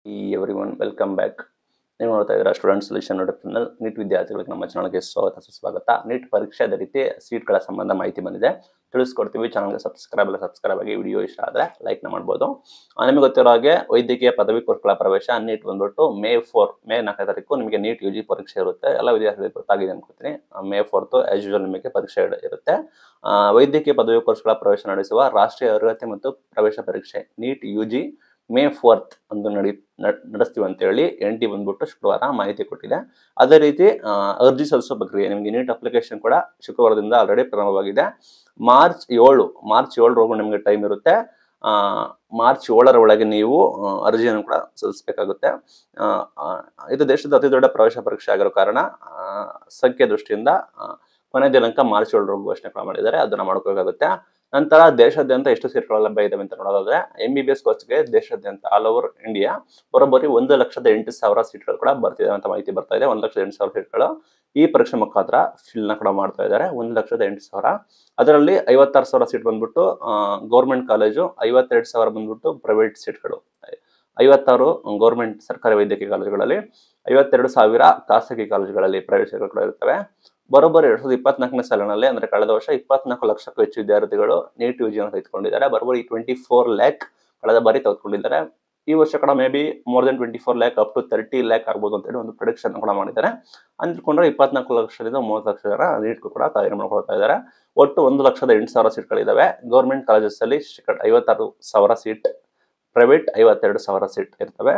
Everyone welcome back. ನೀವು ನೋಡ್ತಾ ಇದ್ದೀರಾ student solution YouTube channel. NEET ವಿದ್ಯಾರ್ಥಿಗಳಿಗೆ ನಮ್ಮ ಚಾನಲ್ಗೆ ಸ್ವಾಗತ ಸುಸ್ವಾಗತ. ನೀಟ್ ಪರೀಕ್ಷೆ ಅದೇ ರೀತಿ ಸೀಟ್ಗಳ ಸಂಬಂಧ ಮಾಹಿತಿ ಬಂದಿದೆ, ತಿಳಿಸ್ಕೊಡ್ತೀವಿ. ಚಾನಲ್ಗೆ ಸಬ್ಸ್ಕ್ರೈಬ್ ಆಗಿ ವಿಡಿಯೋ ಇಷ್ಟ ಆದರೆ ಲೈಕ್ನ ಮಾಡ್ಬೋದು. ನಿಮಗೆ ಗೊತ್ತಿರೋ ಹಾಗೆ ವೈದ್ಯಕೀಯ ಪದವಿ ಕೋರ್ಸ್ಗಳ ಪ್ರವೇಶ ನೀಟ್ ಬಂದ್ಬಿಟ್ಟು ಮೇ 4ನೇ ತಾರೀಕು ನಿಮಗೆ ನೀಟ್ UG ಪರೀಕ್ಷೆ ಇರುತ್ತೆ. ಎಲ್ಲ ವಿದ್ಯಾರ್ಥಿಗಳಿಗೆ ಗೊತ್ತಾಗಿದೆ ಅನ್ಕೋತೀನಿ. ಮೇ 4 ಆಸ್ ಯೂಶುವಲ್ ನಿಮಗೆ ಪರೀಕ್ಷೆ ಇರುತ್ತೆ. ವೈದ್ಯಕೀಯ ಪದವಿ ಕೋರ್ಸ್ಗಳ ಪ್ರವೇಶ ನಡೆಸುವ ರಾಷ್ಟ್ರೀಯ ಅರ್ಹತೆ ಮತ್ತು ಪ್ರವೇಶ ಪರೀಕ್ಷೆ ನೀಟ್ UG ಮೇ 4 ಒಂದು ನಡೆಸ್ತೀವಿ ಅಂತ ಹೇಳಿ NT ಬಂದ್ಬಿಟ್ಟು ಶುಕ್ರವಾರ ಮಾಹಿತಿ ಕೊಟ್ಟಿದೆ. ಅದೇ ರೀತಿ ಅರ್ಜಿ ಸಲ್ಲಿಸೋ ಪ್ರಕ್ರಿಯೆ ನಿಮಗೆ ನೀಟ್ ಅಪ್ಲಿಕೇಶನ್ ಕೂಡ ಶುಕ್ರವಾರದಿಂದ ಆಲ್ರೆಡಿ ಪ್ರಾರಂಭವಾಗಿದೆ. ಮಾರ್ಚ್ 7 ನಿಮಗೆ ಟೈಮ್ ಇರುತ್ತೆ. ಮಾರ್ಚ್ 7ರ ಒಳಗೆ ನೀವು ಅರ್ಜಿಯನ್ನು ಕೂಡ ಸಲ್ಲಿಸಬೇಕಾಗುತ್ತೆ. ಇದು ದೇಶದ ಅತಿ ದೊಡ್ಡ ಪ್ರವೇಶ ಪರೀಕ್ಷೆ ಆಗಿರೋ ಕಾರಣ ಸಂಖ್ಯೆ ದೃಷ್ಟಿಯಿಂದ ಕೊನೆ ದಿನಾಂಕ ಮಾರ್ಚ್ 7 ಘೋಷಣೆ ಮಾಡಿದ್ದಾರೆ. ಅದನ್ನ ಮಾಡ್ಕೋಬೇಕಾಗುತ್ತೆ. ನಂತರ ದೇಶಾದ್ಯಂತ ಎಷ್ಟು ಸೀಟ್ಗಳು ಲಭ್ಯ ಇದಾವೆ ಅಂತ ನೋಡೋದಾದ್ರೆ MBBS ಕೋರ್ಸ್ಗೆ ದೇಶಾದ್ಯಂತ ಆಲ್ ಓವರ್ ಇಂಡಿಯಾ ಬರೋಬ್ಬರಿ 1,08,000 ಸೀಟ್ಗಳು ಕೂಡ ಬರ್ತಿದೆ ಅಂತ ಮಾಹಿತಿ ಬರ್ತಾ ಇದೆ. 1,08,000 ಸೀಟ್ಗಳು ಈ ಪರೀಕ್ಷೆ ಮುಖಾಂತರ ಫಿಲ್ನ ಕೂಡ ಮಾಡ್ತಾ ಇದ್ದಾರೆ. 1,08,000 ಅದರಲ್ಲಿ 56,000 ಸೀಟ್ ಬಂದ್ಬಿಟ್ಟು ಗೌರ್ಮೆಂಟ್ ಕಾಲೇಜು, 52,000 ಬಂದ್ಬಿಟ್ಟು ಪ್ರೈವೇಟ್ ಸೀಟ್ಗಳು, 56 ಗೌರ್ಮೆಂಟ್ ಸರ್ಕಾರಿ ವೈದ್ಯಕೀಯ ಕಾಲೇಜುಗಳಲ್ಲಿ, 52,000 ಖಾಸಗಿ ಕಾಲೇಜುಗಳಲ್ಲಿ ಪ್ರೈವೇಟ್ ಸೀಟ್ಗಳು ಕೂಡ ಇರ್ತವೆ. ಬರೋಬ್ಬರಿ 2024ನೇ ಸಾಲಿನಲ್ಲಿ ಅಂದ್ರೆ ಕಳೆದ ವರ್ಷ 24 ಲಕ್ಷಕ್ಕೂ ಹೆಚ್ಚು ವಿದ್ಯಾರ್ಥಿಗಳು ನೀಟ್ UG ಅನ್ನು ತೆಗೆದುಕೊಂಡಿದ್ದಾರೆ. ಬರೋಬ್ಬರಿ 24 ಲ್ಯಾಕ್ ಕಳೆದ ಬಾರಿ ತೆಗೆದುಕೊಂಡಿದ್ದಾರೆ. ಈ ವರ್ಷ ಕೂಡ may be more than 24 lakh up to 30 lakh ಆಗ್ಬೋದು ಅಂತ ಹೇಳಿ ಒಂದು ಪ್ರಿಡಿಕ್ಷನ್ ಕೂಡ ಮಾಡಿದ್ದಾರೆ. ಅಂದ್ಕೊಂಡ್ರೆ 24 ಲಕ್ಷದಿಂದ 30 ಲಕ್ಷ ಜನ ನೀಟ್ ಕೂಡ ತಯಾರಿ ಮಾಡ್ಕೊಳ್ತಾ ಇದ್ದಾರೆ. ಒಟ್ಟು 1,08,000 ಸೀಟ್ಗಳಿದಾವೆ. ಗೌರ್ಮೆಂಟ್ ಕಾಲೇಜಸ್ ಅಲ್ಲಿ 56,000 ಸೀಟ್, ಪ್ರೈವೇಟ್ 52,000 ಸೀಟ್ ಇರ್ತವೆ.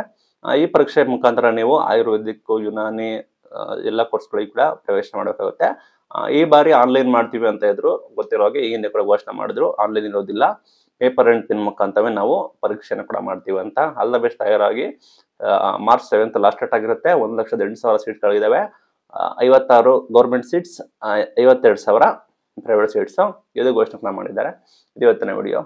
ಈ ಪರೀಕ್ಷೆ ಮುಖಾಂತರ ನೀವು ಆಯುರ್ವೇದಿಕ್, ಯುನಾನಿ ಎಲ್ಲ ಕೋರ್ಸ್ಗಳಿಗೆ ಕೂಡ ಪ್ರವೇಶ ಮಾಡಬೇಕಾಗುತ್ತೆ. ಈ ಬಾರಿ ಆನ್ಲೈನ್ ಮಾಡ್ತೀವಿ ಅಂತ ಇದ್ರು, ಗೊತ್ತಿರೋ ಹಾಗೆ ಈ ಹಿಂದೆ ಕೂಡ ಘೋಷಣೆ ಮಾಡಿದ್ರು ಆನ್ಲೈನ್ ಇರೋದಿಲ್ಲ, ಪೇಪರ್ ಅಂಡ್ ಪಿನ್ ಮುಖಾಂತರವೇ ನಾವು ಪರೀಕ್ಷೆನ ಕೂಡ ಮಾಡ್ತೀವಿ ಅಂತ. ಆಲ್ ದ ಬೆಸ್ಟ್ ತಯಾರಾಗಿ. ಮಾರ್ಚ್ 7 ಲಾಸ್ಟ್ ಡೇಟ್ ಆಗಿರುತ್ತೆ. 1,08,000 ಸೀಟ್ಗಳಿದಾವೆ. 56 ಗೌರ್ಮೆಂಟ್ ಸೀಟ್ಸ್, 52,000 ಪ್ರೈವೇಟ್ ಸೀಟ್ಸ್ ಇದು ಘೋಷಣೆ ಮಾಡಿದ್ದಾರೆ. ಇದು ಇವತ್ತಿನ ವಿಡಿಯೋ.